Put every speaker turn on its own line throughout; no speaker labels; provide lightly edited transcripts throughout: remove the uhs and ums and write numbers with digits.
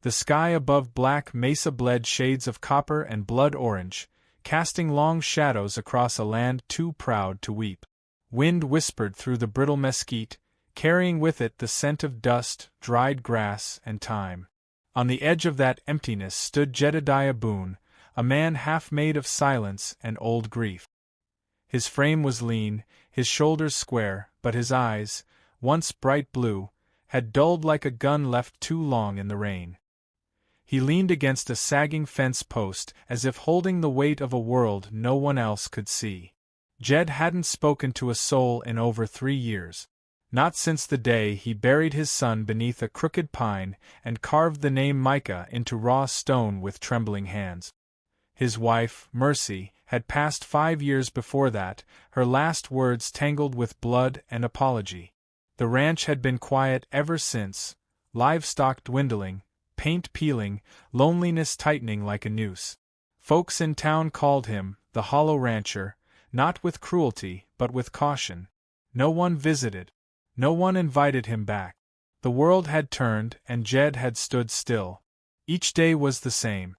The sky above Black Mesa bled shades of copper and blood orange, casting long shadows across a land too proud to weep. Wind whispered through the brittle mesquite, carrying with it the scent of dust, dried grass, and time. On the edge of that emptiness stood Jedediah Boone, a man half made of silence and old grief. His frame was lean, his shoulders square, but his eyes, once bright blue, had dulled like a gun left too long in the rain. He leaned against a sagging fence post as if holding the weight of a world no one else could see. Jed hadn't spoken to a soul in over 3 years. Not since the day he buried his son beneath a crooked pine and carved the name Micah into raw stone with trembling hands. His wife, Mercy, had passed 5 years before that, her last words tangled with blood and apology. The ranch had been quiet ever since, livestock dwindling, paint peeling, loneliness tightening like a noose. Folks in town called him the Hollow Rancher, not with cruelty, but with caution. No one visited. No one invited him back. The world had turned, and Jed had stood still. Each day was the same.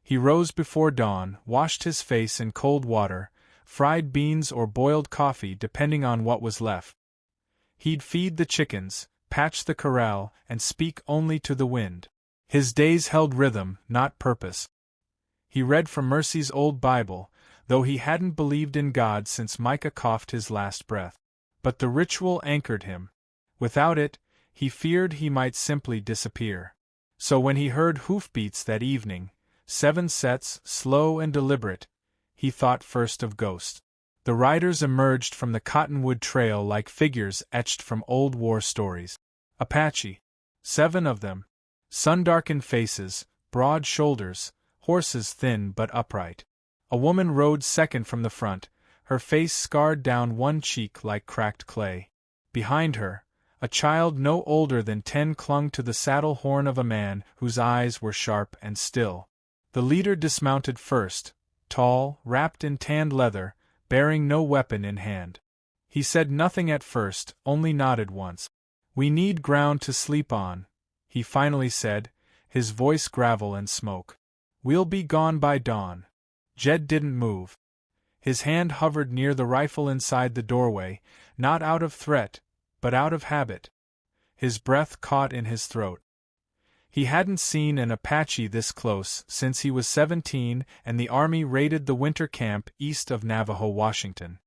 He rose before dawn, washed his face in cold water, fried beans or boiled coffee depending on what was left. He'd feed the chickens, patch the corral, and speak only to the wind. His days held rhythm, not purpose. He read from Mercy's old Bible, though he hadn't believed in God since Micah coughed his last breath. But the ritual anchored him. Without it, he feared he might simply disappear. So when he heard hoofbeats that evening, 7 sets, slow and deliberate, he thought first of ghosts. The riders emerged from the cottonwood trail like figures etched from old war stories. Apache. 7 of them. Sun-darkened faces, broad shoulders, horses thin but upright. A woman rode second from the front, her face scarred down one cheek like cracked clay. Behind her, a child no older than 10 clung to the saddle horn of a man whose eyes were sharp and still. The leader dismounted first, tall, wrapped in tanned leather, bearing no weapon in hand. He said nothing at first, only nodded once. "We need ground to sleep on," he finally said, his voice gravel and smoke. "We'll be gone by dawn." Jed didn't move. His hand hovered near the rifle inside the doorway, not out of threat, but out of habit. His breath caught in his throat. He hadn't seen an Apache this close since he was 17 and the Army raided the winter camp east of Navajo, Washington.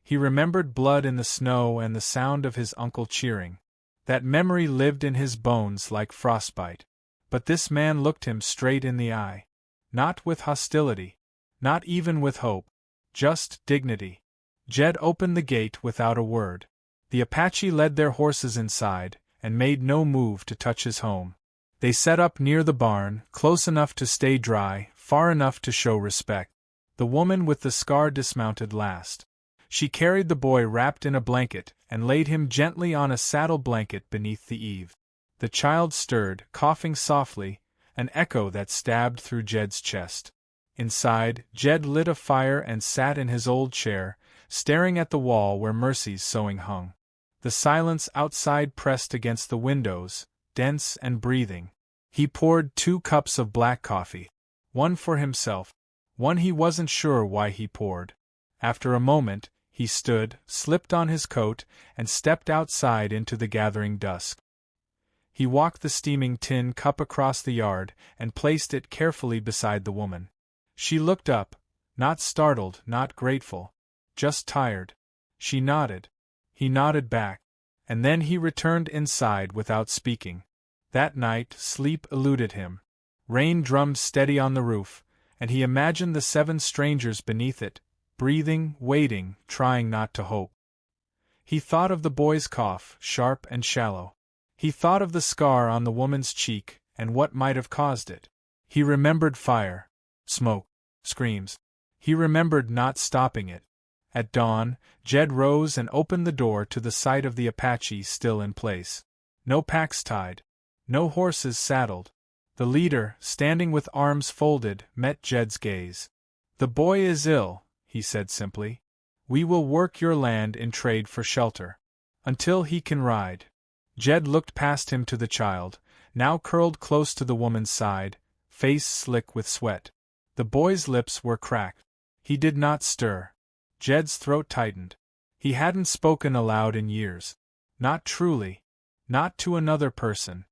He remembered blood in the snow and the sound of his uncle cheering. That memory lived in his bones like frostbite. But this man looked him straight in the eye. Not with hostility. Not even with hope. Just dignity. Jed opened the gate without a word. The Apache led their horses inside, and made no move to touch his home. They set up near the barn, close enough to stay dry, far enough to show respect. The woman with the scar dismounted last. She carried the boy wrapped in a blanket, and laid him gently on a saddle blanket beneath the eave. The child stirred, coughing softly, an echo that stabbed through Jed's chest. Inside, Jed lit a fire and sat in his old chair, staring at the wall where Mercy's sewing hung. The silence outside pressed against the windows, dense and breathing. He poured 2 cups of black coffee. One for himself. One he wasn't sure why he poured. After a moment, he stood, slipped on his coat, and stepped outside into the gathering dusk. He walked the steaming tin cup across the yard and placed it carefully beside the woman. She looked up, not startled, not grateful, just tired. She nodded. He nodded back. And then he returned inside without speaking. That night, sleep eluded him. Rain drummed steady on the roof, and he imagined the 7 strangers beneath it, breathing, waiting, trying not to hope. He thought of the boy's cough, sharp and shallow. He thought of the scar on the woman's cheek, and what might have caused it. He remembered fire. Smoke. Screams. He remembered not stopping it. At dawn, Jed rose and opened the door to the sight of the Apache still in place. No packs tied. No horses saddled. The leader, standing with arms folded, met Jed's gaze. "The boy is ill," he said simply. "We will work your land in trade for shelter. Until he can ride." Jed looked past him to the child, now curled close to the woman's side, face slick with sweat. The boy's lips were cracked. He did not stir. Jed's throat tightened. He hadn't spoken aloud in years. Not truly. Not to another person.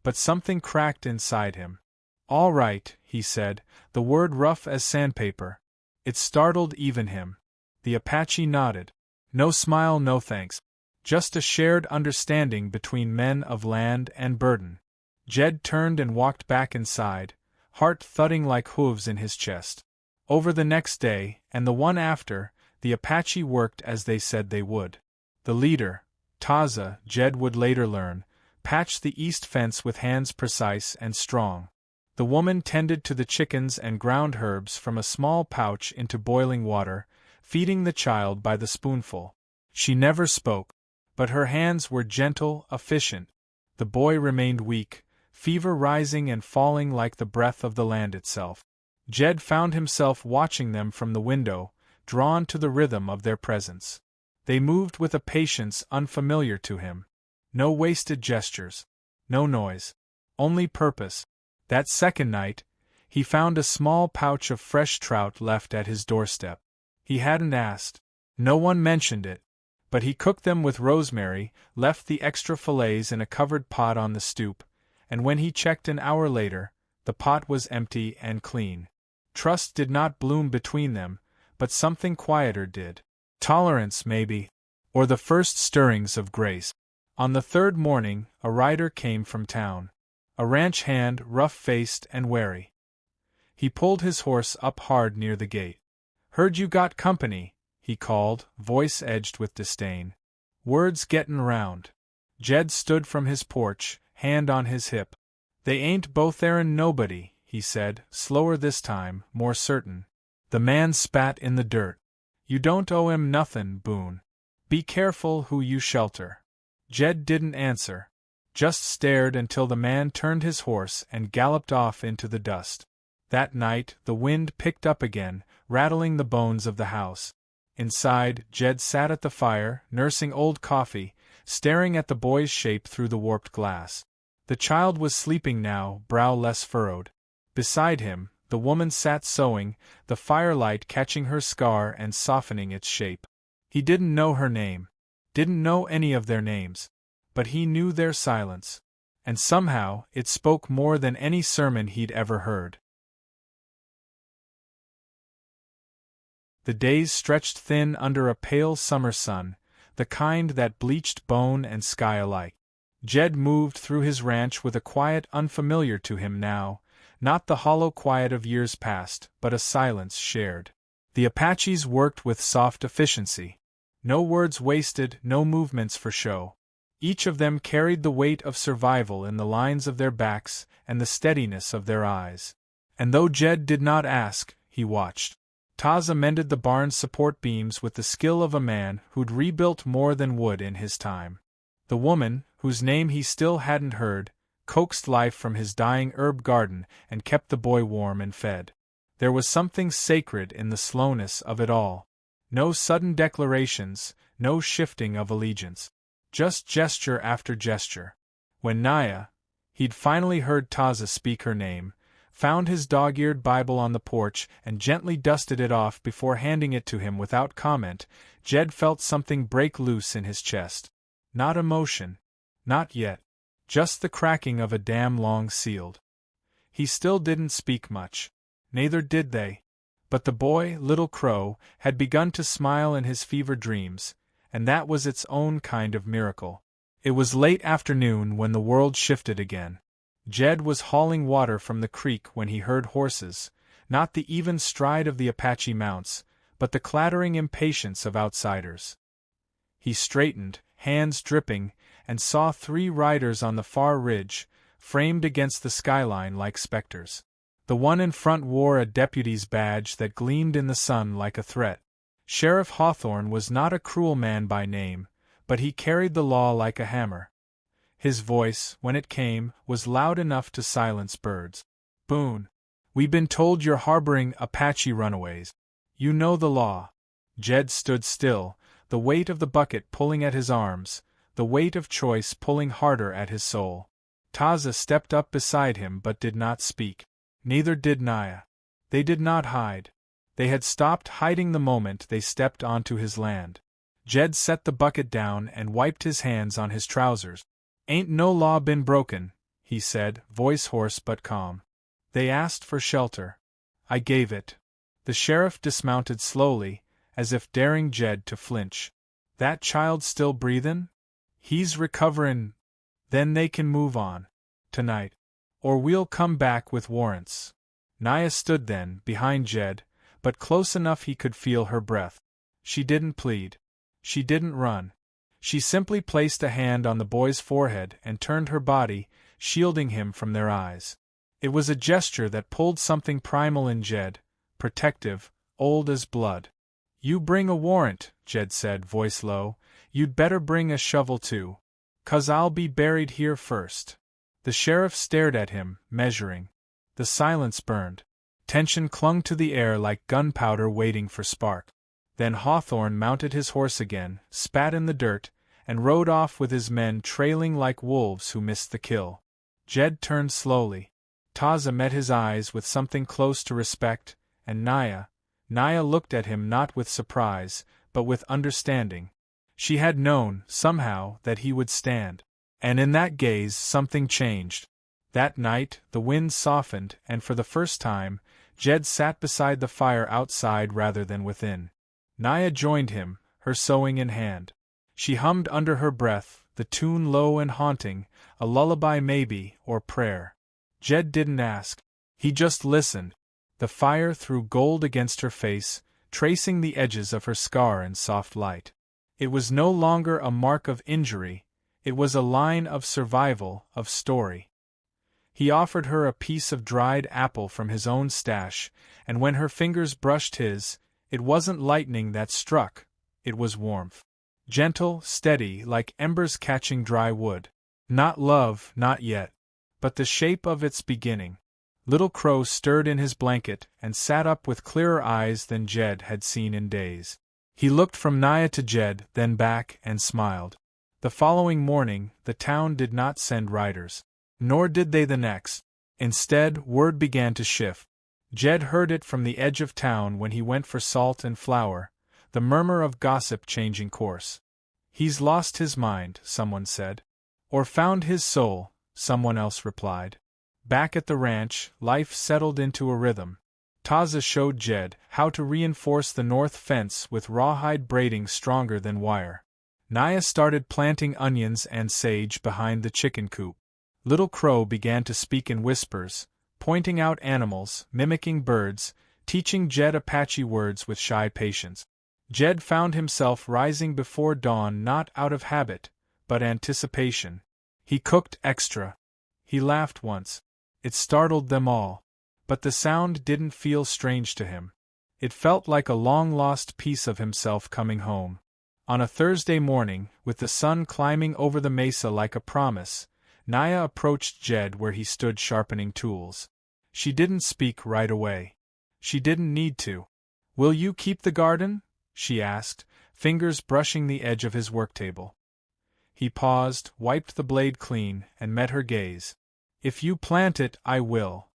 But something cracked inside him. "All right," he said, the word rough as sandpaper. It startled even him. The Apache nodded. No smile, no thanks. Just a shared understanding between men of land and burden. Jed turned and walked back inside, heart thudding like hooves in his chest. Over the next day, and the one after, the Apache worked as they said they would. The leader, Taza, Jed would later learn, patched the east fence with hands precise and strong. The woman tended to the chickens and ground herbs from a small pouch into boiling water, feeding the child by the spoonful. She never spoke, but her hands were gentle, efficient. The boy remained weak, fever rising and falling like the breath of the land itself. Jed found himself watching them from the window, drawn to the rhythm of their presence. They moved with a patience unfamiliar to him. No wasted gestures. No noise. Only purpose. That second night, he found a small pouch of fresh trout left at his doorstep. He hadn't asked. No one mentioned it. But he cooked them with rosemary, left the extra fillets in a covered pot on the stoop, and when he checked an hour later, the pot was empty and clean. Trust did not bloom between them, but something quieter did. Tolerance, maybe. Or the first stirrings of grace. On the third morning, a rider came from town. A ranch hand, rough-faced and wary. He pulled his horse up hard near the gate. "Heard you got company," he called, voice edged with disdain. "Word's gettin' round." Jed stood from his porch, hand on his hip. "They ain't both there'n nobody," he said, slower this time, more certain. The man spat in the dirt. "You don't owe 'em nothin', Boone. Be careful who you shelter." Jed didn't answer. Just stared until the man turned his horse and galloped off into the dust. That night, the wind picked up again, rattling the bones of the house. Inside, Jed sat at the fire, nursing old coffee, staring at the boy's shape through the warped glass. The child was sleeping now, brow less furrowed. Beside him, the woman sat sewing, the firelight catching her scar and softening its shape. He didn't know her name. Didn't know any of their names. But he knew their silence. And somehow, it spoke more than any sermon he'd ever heard. The days stretched thin under a pale summer sun, the kind that bleached bone and sky alike. Jed moved through his ranch with a quiet unfamiliar to him now, not the hollow quiet of years past, but a silence shared. The Apaches worked with soft efficiency. No words wasted, no movements for show. Each of them carried the weight of survival in the lines of their backs and the steadiness of their eyes. And though Jed did not ask, he watched. Taza mended the barn's support beams with the skill of a man who'd rebuilt more than wood in his time. The woman, whose name he still hadn't heard, coaxed life from his dying herb garden and kept the boy warm and fed. There was something sacred in the slowness of it all. No sudden declarations, no shifting of allegiance. Just gesture after gesture. When Naya, he'd finally heard Taza speak her name, found his dog-eared Bible on the porch and gently dusted it off before handing it to him without comment, Jed felt something break loose in his chest. Not emotion. Not yet. Just the cracking of a dam long sealed. He still didn't speak much. Neither did they. But the boy, Little Crow, had begun to smile in his fever dreams, and that was its own kind of miracle. It was late afternoon when the world shifted again. Jed was hauling water from the creek when he heard horses, not the even stride of the Apache mounts, but the clattering impatience of outsiders. He straightened, hands dripping, and saw 3 riders on the far ridge, framed against the skyline like specters. The one in front wore a deputy's badge that gleamed in the sun like a threat. Sheriff Hawthorne was not a cruel man by name, but he carried the law like a hammer. His voice, when it came, was loud enough to silence birds. "Boone, we been told you're harboring Apache runaways. You know the law." Jed stood still, the weight of the bucket pulling at his arms, the weight of choice pulling harder at his soul. Taza stepped up beside him but did not speak. Neither did Naya. They did not hide. They had stopped hiding the moment they stepped onto his land. Jed set the bucket down and wiped his hands on his trousers. "Ain't no law been broken," he said, voice hoarse but calm. "They asked for shelter. I gave it." The sheriff dismounted slowly, as if daring Jed to flinch. "That child still breathin'? He's recoverin'. Then they can move on. Tonight. Or we'll come back with warrants." Naya stood then, behind Jed, but close enough he could feel her breath. She didn't plead. She didn't run. She simply placed a hand on the boy's forehead and turned her body, shielding him from their eyes. It was a gesture that pulled something primal in Jed, protective, old as blood. "You bring a warrant," Jed said, voice low. "You'd better bring a shovel too. 'Cause I'll be buried here first." The sheriff stared at him, measuring. The silence burned. Tension clung to the air like gunpowder waiting for spark. Then Hawthorne mounted his horse again, spat in the dirt, and rode off with his men trailing like wolves who missed the kill. Jed turned slowly. Taza met his eyes with something close to respect, and Naya looked at him not with surprise, but with understanding. She had known, somehow, that he would stand. And in that gaze something changed. That night, the wind softened, and for the first time, Jed sat beside the fire outside rather than within. Naya joined him, her sewing in hand. She hummed under her breath, the tune low and haunting, a lullaby maybe, or prayer. Jed didn't ask. He just listened. The fire threw gold against her face, tracing the edges of her scar in soft light. It was no longer a mark of injury, it was a line of survival, of story. He offered her a piece of dried apple from his own stash, and when her fingers brushed his, it wasn't lightning that struck, it was warmth. Gentle, steady, like embers catching dry wood. Not love, not yet. But the shape of its beginning. Little Crow stirred in his blanket and sat up with clearer eyes than Jed had seen in days. He looked from Naya to Jed, then back, and smiled. The following morning, the town did not send riders. Nor did they the next. Instead, word began to shift. Jed heard it from the edge of town when he went for salt and flour, the murmur of gossip changing course. "He's lost his mind," someone said. "Or found his soul," someone else replied. Back at the ranch, life settled into a rhythm. Taza showed Jed how to reinforce the north fence with rawhide braiding stronger than wire. Naya started planting onions and sage behind the chicken coop. Little Crow began to speak in whispers, pointing out animals, mimicking birds, teaching Jed Apache words with shy patience. Jed found himself rising before dawn not out of habit, but anticipation. He cooked extra. He laughed once. It startled them all. But the sound didn't feel strange to him. It felt like a long-lost piece of himself coming home. On a Thursday morning, with the sun climbing over the mesa like a promise, Naya approached Jed where he stood sharpening tools. She didn't speak right away. She didn't need to. "Will you keep the garden?" she asked, fingers brushing the edge of his worktable. He paused, wiped the blade clean, and met her gaze. "If you plant it, I will."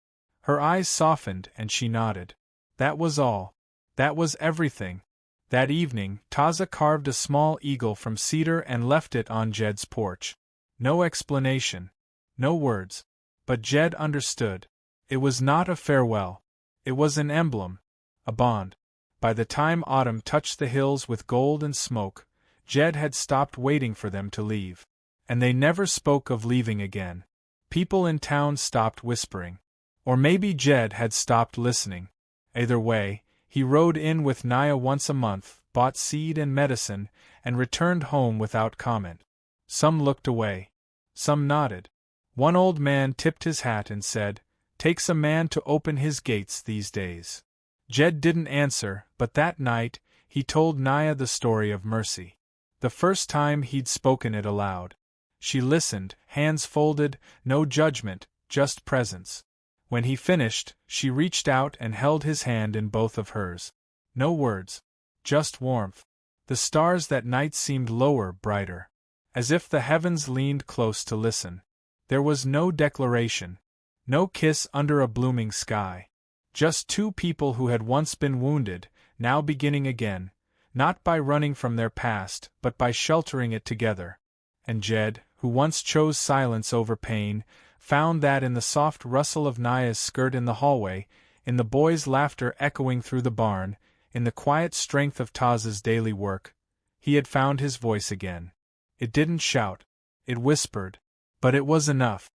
Her eyes softened and she nodded. That was all. That was everything. That evening, Taza carved a small eagle from cedar and left it on Jed's porch. No explanation. No words. But Jed understood. It was not a farewell. It was an emblem. A bond. By the time autumn touched the hills with gold and smoke, Jed had stopped waiting for them to leave. And they never spoke of leaving again. People in town stopped whispering. Or maybe Jed had stopped listening. Either way, he rode in with Naya once a month, bought seed and medicine, and returned home without comment. Some looked away. Some nodded. One old man tipped his hat and said, "Takes a man to open his gates these days." Jed didn't answer, but that night, he told Naya the story of mercy. The first time he'd spoken it aloud. She listened, hands folded, no judgment, just presence. When he finished, she reached out and held his hand in both of hers. No words. Just warmth. The stars that night seemed lower, brighter. As if the heavens leaned close to listen. There was no declaration. No kiss under a blooming sky. Just two people who had once been wounded, now beginning again, not by running from their past, but by sheltering it together. And Jed, who once chose silence over pain, found that in the soft rustle of Naya's skirt in the hallway, in the boys' laughter echoing through the barn, in the quiet strength of Taz's daily work, he had found his voice again. It didn't shout. It whispered. But it was enough.